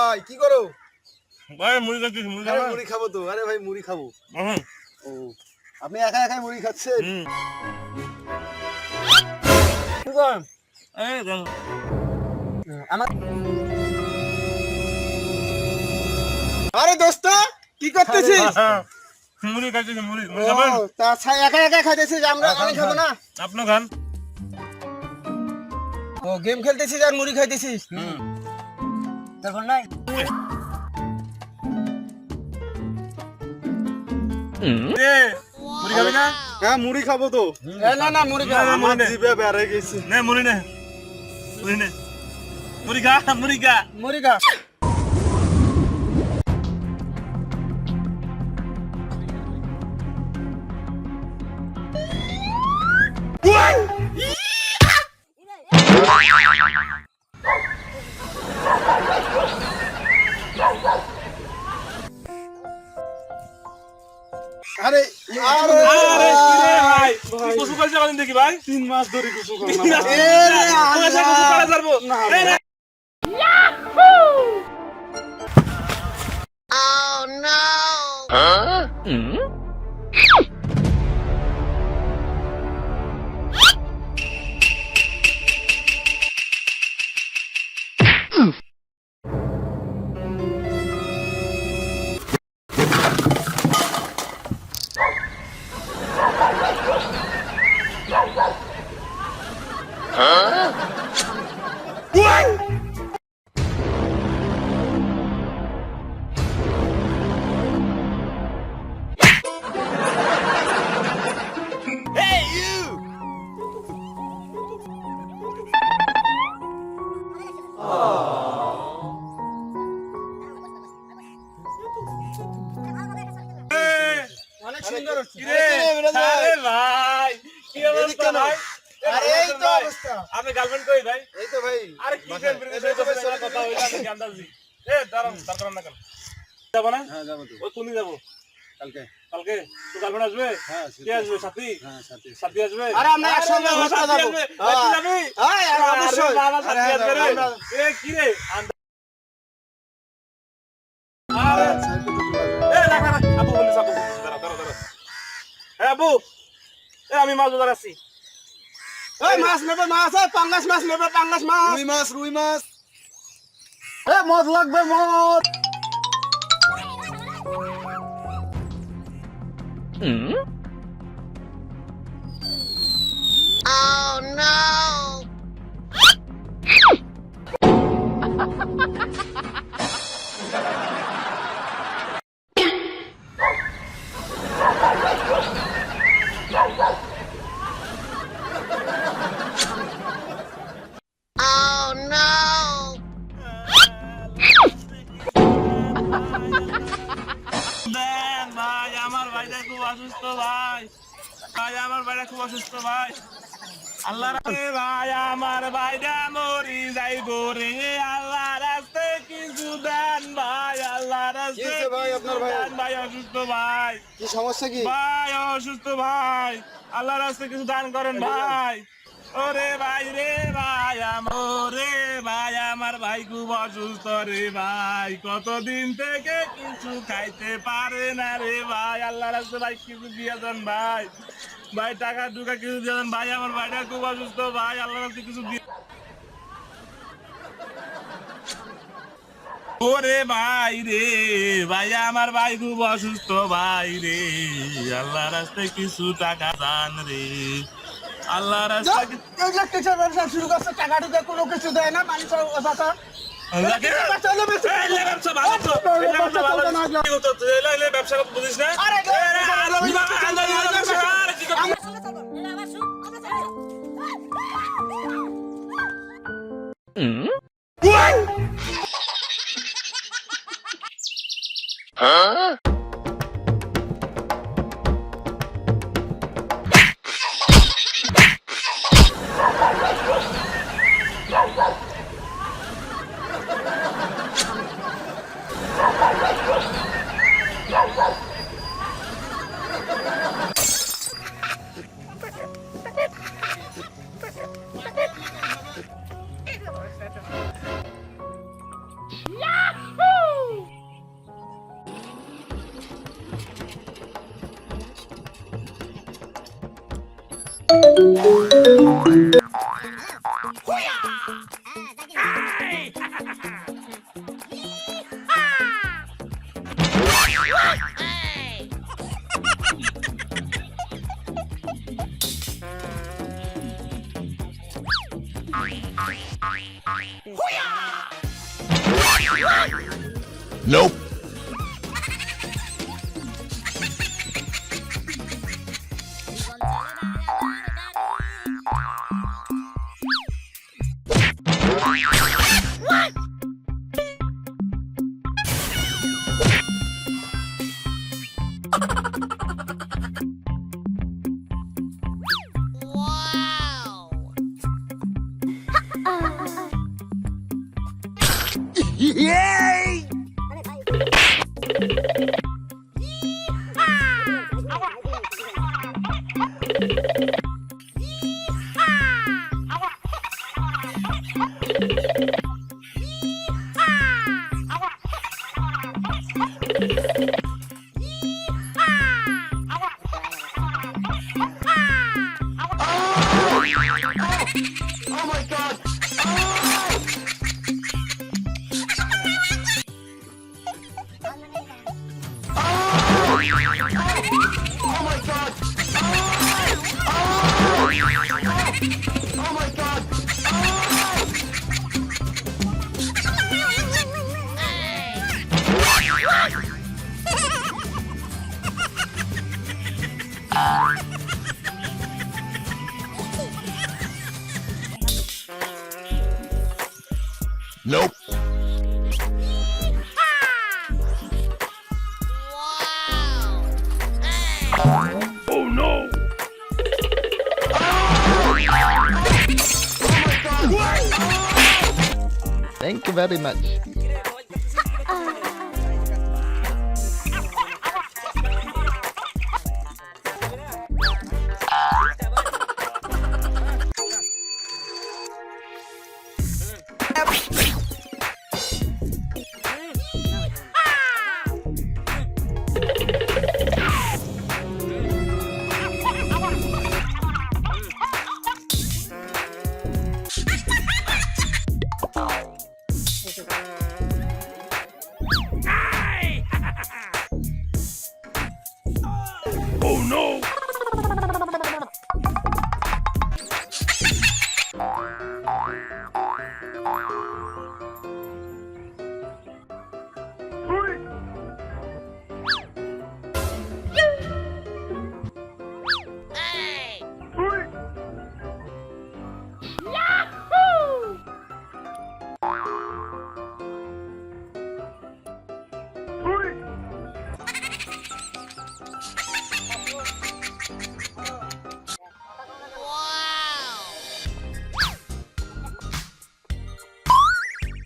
ভাই কি করো? ভাই মুড়ি খাচ্ছি, মুড়ি খাবো। মুড়ি খাবো তো। আরে ভাই মুড়ি খাবো। ও আপনি একা একাই মুড়ি খাচ্ছেন? কি করেন? এই দেখো আমার আরে দোস্ত কি করতেছিস? মুড়ি খাচ্ছি, মুড়ি খাবেন? ও তা একা একা খাইতেছিস, আমরা আমি খাবো না? আপনি খান। ও গেম খেলতেছিস আর মুড়ি খাইতেছিস? তখন নাই মুড়ি খাবি না? হ্যাঁ মুড়ি খাবো তো। না না মুড়ি খাবো, আমার জিভে বেড়ে গেছে। নে মুড়ি নে, মুড়ি নে, মুড়ি খা, মুড়ি খা, মুড়ি খা। আরে আরে আরে কি রে ভাই, তুই কসু করে যাবেন দেখি ভাই। 3 মাস ধরে কিছু খাবো না। পয়সা কসু করে যাবো না Oh no! অনেক সুন্দর হচ্ছে। কি রে? আরে ভাই কি অবস্থা ভাই? আরে এই তো অবস্থা। আপনি গার্লফ্রেন্ড কই ভাই? এই তো ভাই। আরে কি গার্লফ্রেন্ড এর সাথে কথা হইলো আমি আন্দাজি। দাঁড়ান দাঁড়ান না কেন? যাবো না? হ্যাঁ যাবো তো। ওই কোনদিন যাবো? কালকে। কালকে তো গার্লফ্রেন্ড আসবে? হ্যাঁ কে আসবে? সাথী? হ্যাঁ সাথে। সাথী আসবে? আরে আমরা একসঙ্গে ঘুরতে যাবো। তুই যাবি? হ্যাঁ আরে অবশ্যই। বাবা সাথী আসবে রে। এ কি রে? আরে রাখ রাখ আপু বলিস আপু দাঁড়া দাঁড়া দাঁড়া। হ্যাঁ আপু আমি মাছ বাজার আছি। এই মাছ নেবে, মাছ এই পাঙ্গাস মাছ নেবে, পাঙ্গাস মাছ। রুই মাছ, রুই মাছ। এই মদ লাগবে, মদ। Oh no! Oh no! দেন ভাই আমার ভাইটা খুব অসুস্থ ভাই। ভাই আমার ভাইটা খুব অসুস্থ ভাই। আল্লাহ রে ভাই আমার ভাইটা মরি যাইবো রে। আল্লাহ রাস্তে কিছু দেন ভাই। আল্লাহ রাস্তে কি হয়েছে ভাই আপনার ভাই? ভাই অসুস্থ ভাই। কি সমস্যা কি? ভাই অসুস্থ ভাই। আল্লাহ রাস্তে কিছু দান করেন ভাই। ওরে ভাই রে ভাই ওরে ভাই আমার ভাই খুব অসুস্থ রে ভাই। কতদিন থেকে কিছু খাইতে পারে না রে ভাই। আল্লাহ রাস্তে ভাই কিছু দিয়ে দেন ভাই। ভাই টাকা টুকা কিছু দিয়ে দেন ভাই। আমার ভাইটা খুব অসুস্থ ভাই। আল্লাহ রাস্তে কিছু দিয়ে ওরে ভাই রে ভাই আমার ভাই খুব অসুস্থ ভাই রে। আল্লাহ রাস্তায় কিছু টাকা দান রে। আল্লাহ রাস্তা ইলেকট্রিকের ব্যবসা শুরু করছে, টাকা টুকা কোনো কিছু দেয় না, মানুষ বাঁচা ব্যবসা বুঝিস না Nope. Wow. Yay! Oh my god! Oh my god! Oh my god! Nope. Wow. Hey. Oh no! Thank you very much. Oh no!